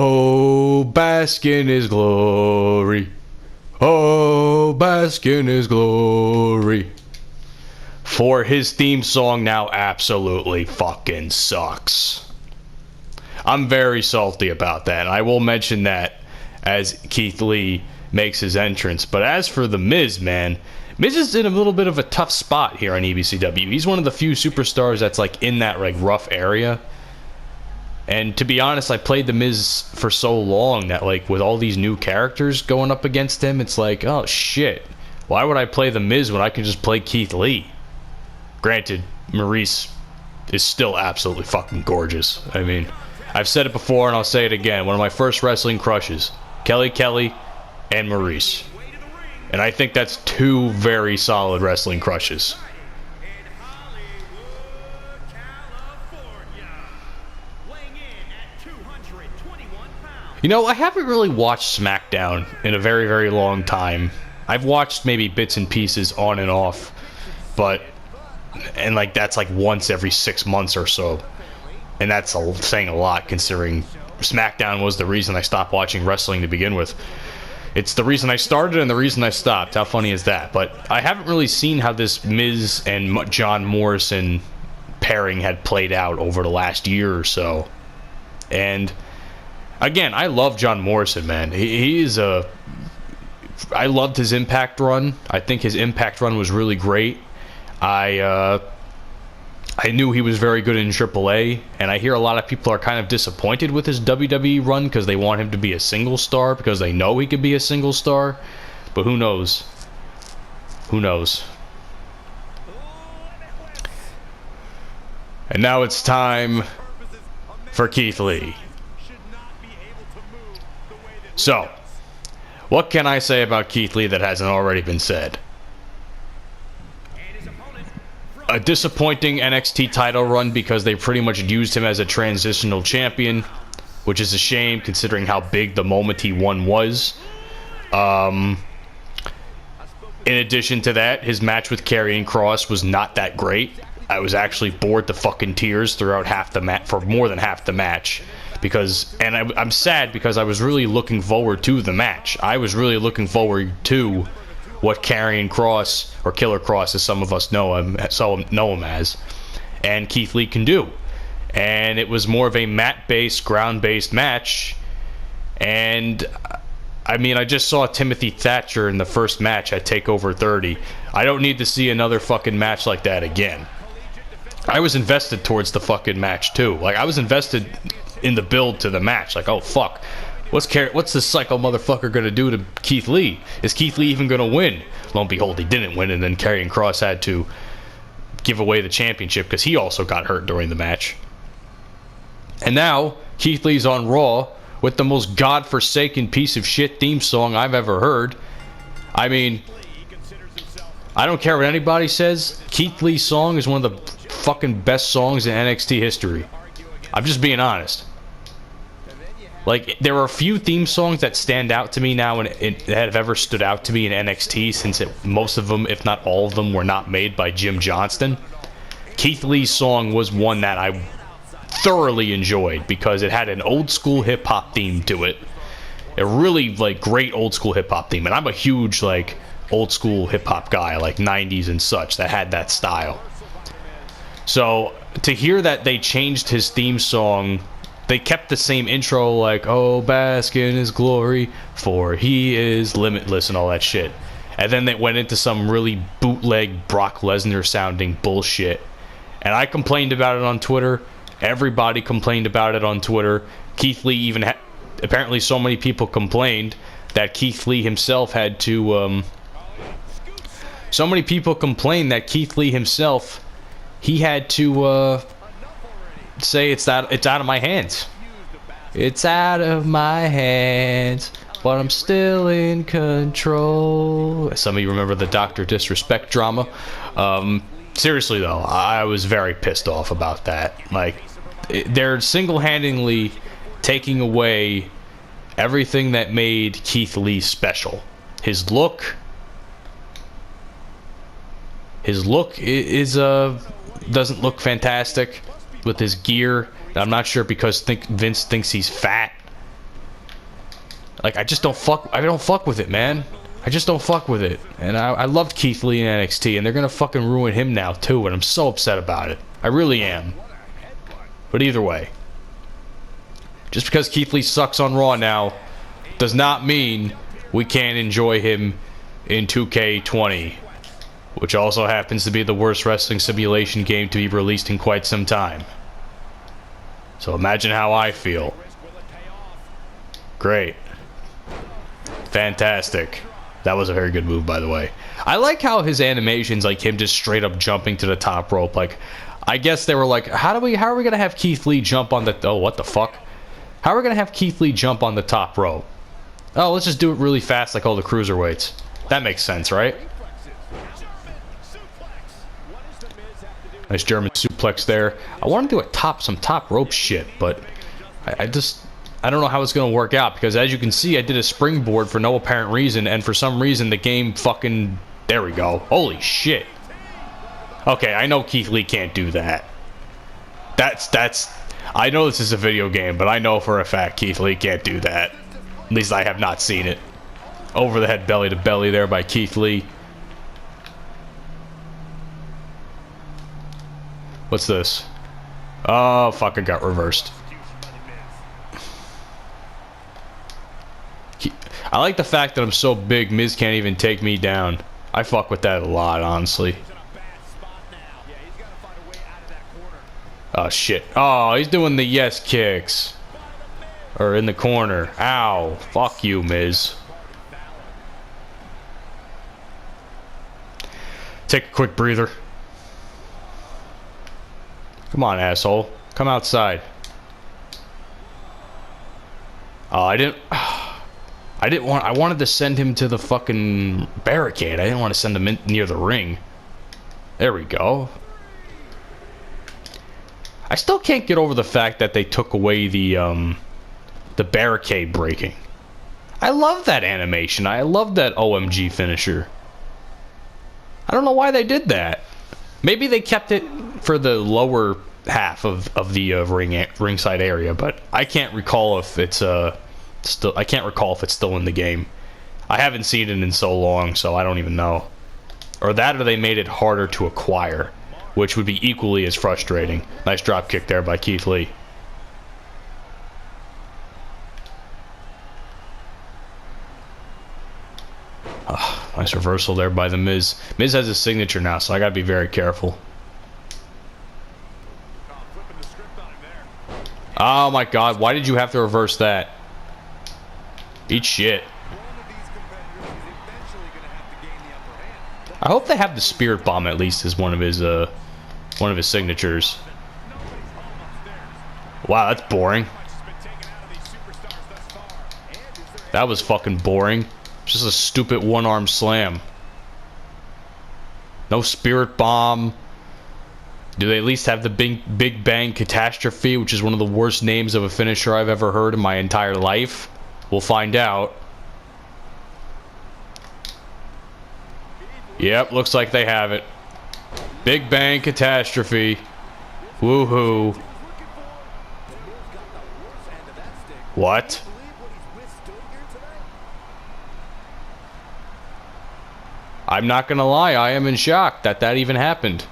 Oh, bask in his glory. Oh, bask in his glory. For his theme song now absolutely fucking sucks. I'm very salty about that. I will mention that as Keith Lee makes his entrance. But as for The Miz, man, Miz is in a little bit of a tough spot here on EBCW. He's one of the few superstars that's like in that like rough area. And to be honest, I played The Miz for so long that like with all these new characters going up against him, it's like, oh shit. Why would I play The Miz when I can just play Keith Lee? Granted, Maurice is still absolutely fucking gorgeous. I mean, I've said it before and I'll say it again. One of my first wrestling crushes. Kelly and Maurice. And I think that's two very solid wrestling crushes. You know, I haven't really watched SmackDown in a very, very long time. I've watched maybe bits and pieces on and off, but, and like that's like once every 6 months or so. And that's saying a lot considering SmackDown was the reason I stopped watching wrestling to begin with. It's the reason I started and the reason I stopped. How funny is that? But I haven't really seen how this Miz and John Morrison pairing had played out over the last year or so. And again, I love John Morrison, man. He is a... I loved his Impact run. I think his Impact run was really great. I knew he was very good in AAA, and I hear a lot of people are kind of disappointed with his WWE run because they want him to be a single star because they know he could be a single star. But who knows? Who knows? And now it's time for Keith Lee. So, what can I say about Keith Lee that hasn't already been said? A disappointing NXT title run because they pretty much used him as a transitional champion, which is a shame considering how big the moment he won was. In addition to that, his match with Karrion Kross was not that great. I was actually bored to fucking tears throughout half the match, for more than half the match. Because, and I'm sad because I was really looking forward to the match. I was really looking forward to what Karrion Kross, or Killer Kross as some of us know him as, and Keith Lee can do. And it was more of a mat-based, ground-based match. And I mean, I just saw Timothy Thatcher in the first match at TakeOver 30. I don't need to see another fucking match like that again. I was invested towards the fucking match too. Like, I was invested in the build to the match. Like, oh fuck, what's this psycho motherfucker gonna do to Keith Lee? Is Keith Lee even gonna win? Lo and behold, he didn't win, and then Karrion Kross had to give away the championship because he also got hurt during the match. And now Keith Lee's on Raw with the most godforsaken piece of shit theme song I've ever heard. I mean, I don't care what anybody says, Keith Lee's song is one of the fucking best songs in NXT history. I'm just being honest. Like, there are a few theme songs that stand out to me now and that have ever stood out to me in NXT, since most of them, if not all of them, were not made by Jim Johnston. Keith Lee's song was one that I thoroughly enjoyed because it had an old school hip hop theme to it. A really like great old school hip hop theme, and I'm a huge like old school hip hop guy, like 90s and such, that had that style. So to hear that they changed his theme song, they kept the same intro, like, oh, bask in his glory, for he is limitless and all that shit. And then they went into some really bootleg Brock Lesnar sounding bullshit. And I complained about it on Twitter. Everybody complained about it on Twitter. Keith Lee even apparently so many people complained that Keith Lee himself had to so many people complained that Keith Lee himself, he had to say it's out of my hands. It's out of my hands, but I'm still in control. Some of you remember the Dr. Disrespect drama. Seriously though, I was very pissed off about that. Like, they're single-handedly taking away everything that made Keith Lee special. His look is doesn't look fantastic with his gear. I'm not sure because Vince thinks he's fat Like, I just don't fuck. I don't fuck with it, man. I just don't fuck with it. And I loved Keith Lee in NXT, and they're gonna fucking ruin him now too, and I'm so upset about it. I really am. But either way, just because Keith Lee sucks on Raw now does not mean we can't enjoy him in 2K20, which also happens to be the worst wrestling simulation game to be released in quite some time. So imagine how I feel. Great. Fantastic. That was a very good move, by the way. I like how his animations, like him just straight up jumping to the top rope. Like, I guess they were like, how are we gonna have Keith Lee jump on the, oh, what the fuck? How are we gonna have Keith Lee jump on the top rope? Oh, let's just do it really fast like all the cruiserweights. That makes sense, right? Nice German suplex there. I want to do some top rope shit, but I don't know how it's going to work out, because as you can see, I did a springboard for no apparent reason, and for some reason the game fucking... There we go. Holy shit. Okay, I know Keith Lee can't do that. That's... I know this is a video game, but I know for a fact Keith Lee can't do that. At least I have not seen it. Over the head belly to belly there by Keith Lee. What's this? Oh, fuck, I got reversed. I like the fact that I'm so big, Miz can't even take me down. I fuck with that a lot, honestly. Oh, shit. Oh, he's doing the yes kicks. Or in the corner. Ow. Fuck you, Miz. Take a quick breather. Come on, asshole. Come outside. Oh, I wanted to send him to the fucking barricade. I didn't want to send him in near the ring. There we go. I still can't get over the fact that they took away the barricade breaking. I love that animation. I love that OMG finisher. I don't know why they did that. Maybe they kept it for the lower half of the ringside area, but I can't recall if it's still. I can't recall if it's still in the game. I haven't seen it in so long, so I don't even know. Or that, or they made it harder to acquire, which would be equally as frustrating. Nice drop kick there by Keith Lee. Nice reversal there by the Miz. Miz has his signature now, so I gotta be very careful. Oh my god, why did you have to reverse that? Eat shit. I hope they have the Spirit Bomb at least as one of his signatures. Wow, that's boring. That was fucking boring. Just a stupid one-arm slam. No Spirit Bomb. Do they at least have the Big Bang Catastrophe, which is one of the worst names of a finisher I've ever heard in my entire life? We'll find out. Yep, looks like they have it. Big Bang Catastrophe. Woohoo. What? I'm not gonna lie, I am in shock that that even happened.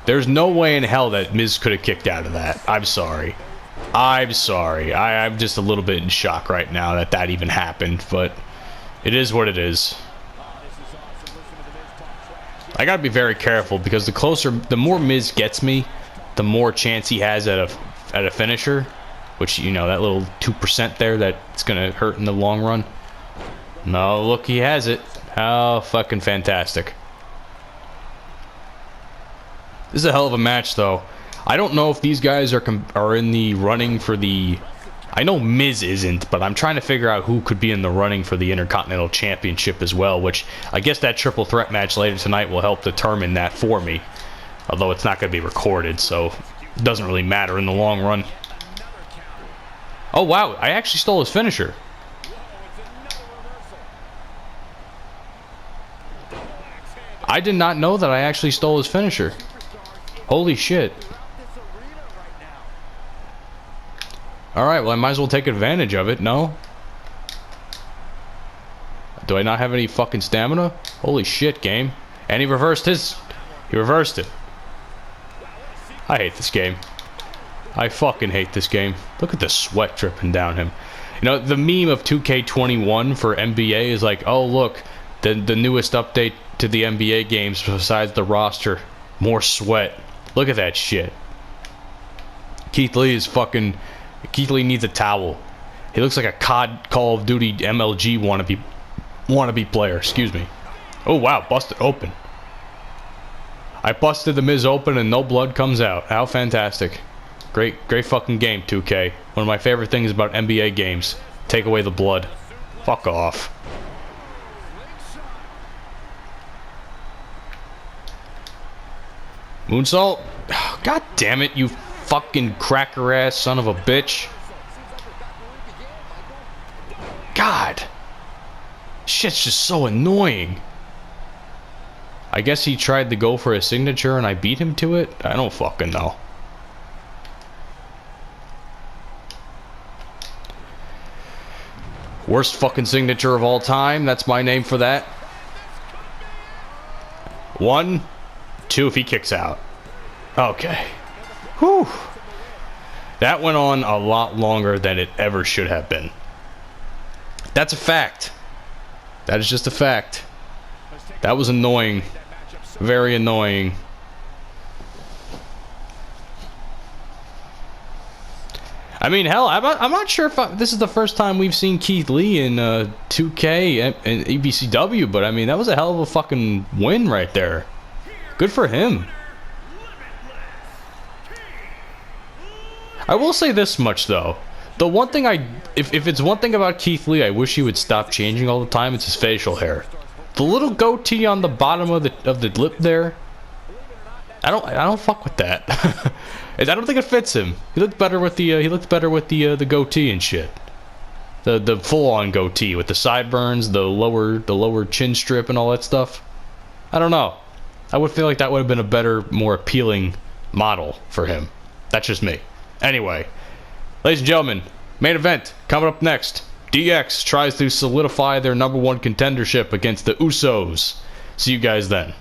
There's no way in hell that Miz could have kicked out of that. I'm sorry. I'm sorry. I'm just a little bit in shock right now that that even happened, but it is what it is. I gotta be very careful because the more Miz gets me, the more chance he has at a finisher, which, you know, that little 2% there, that's gonna hurt in the long run. No, look, he has it. How fucking fantastic. This is a hell of a match, though. I don't know if these guys are in the running for the... I know Miz isn't, but I'm trying to figure out who could be in the running for the Intercontinental Championship as well, which I guess that triple threat match later tonight will help determine that for me. Although it's not going to be recorded, so it doesn't really matter in the long run. Oh, wow. I actually stole his finisher. I did not know that I actually stole his finisher. Holy shit. Alright, well I might as well take advantage of it, no? Do I not have any fucking stamina? Holy shit, game. And he reversed his... He reversed it. I hate this game. I fucking hate this game. Look at the sweat dripping down him. You know, the meme of 2K21 for NBA is like, oh look, the newest update to the NBA games besides the roster. More sweat. Look at that shit. Keith Lee is fucking... Keith Lee needs a towel. He looks like a COD Call of Duty MLG wannabe player. Excuse me. Oh wow, busted open. I busted the Miz open and no blood comes out. How fantastic. Great fucking game, 2K. One of my favorite things about NBA games. Take away the blood. Fuck off. Moonsault? God damn it, you fucking cracker ass son of a bitch. God. Shit's just so annoying. I guess he tried to go for a signature and I beat him to it? I don't fucking know. Worst fucking signature of all time. That's my name for that. 1, 2 if he kicks out. Okay. Whew. That went on a lot longer than it ever should have been. That's a fact. That is just a fact. That was annoying. Very annoying. I mean, hell, I'm not sure if this is the first time we've seen Keith Lee in 2K and EBCW, but I mean, that was a hell of a fucking win right there. Good for him. I will say this much, though. The one thing if it's one thing about Keith Lee I wish he would stop changing all the time, it's his facial hair. The little goatee on the bottom of the lip there, I don't fuck with that. I don't think it fits him. He looked better with the goatee and shit. The full-on goatee with the sideburns, the lower chin strip and all that stuff. I don't know. I would feel like that would have been a better, more appealing model for him. That's just me. Anyway, ladies and gentlemen, main event coming up next. DX tries to solidify their #1 contendership against the Usos. See you guys then.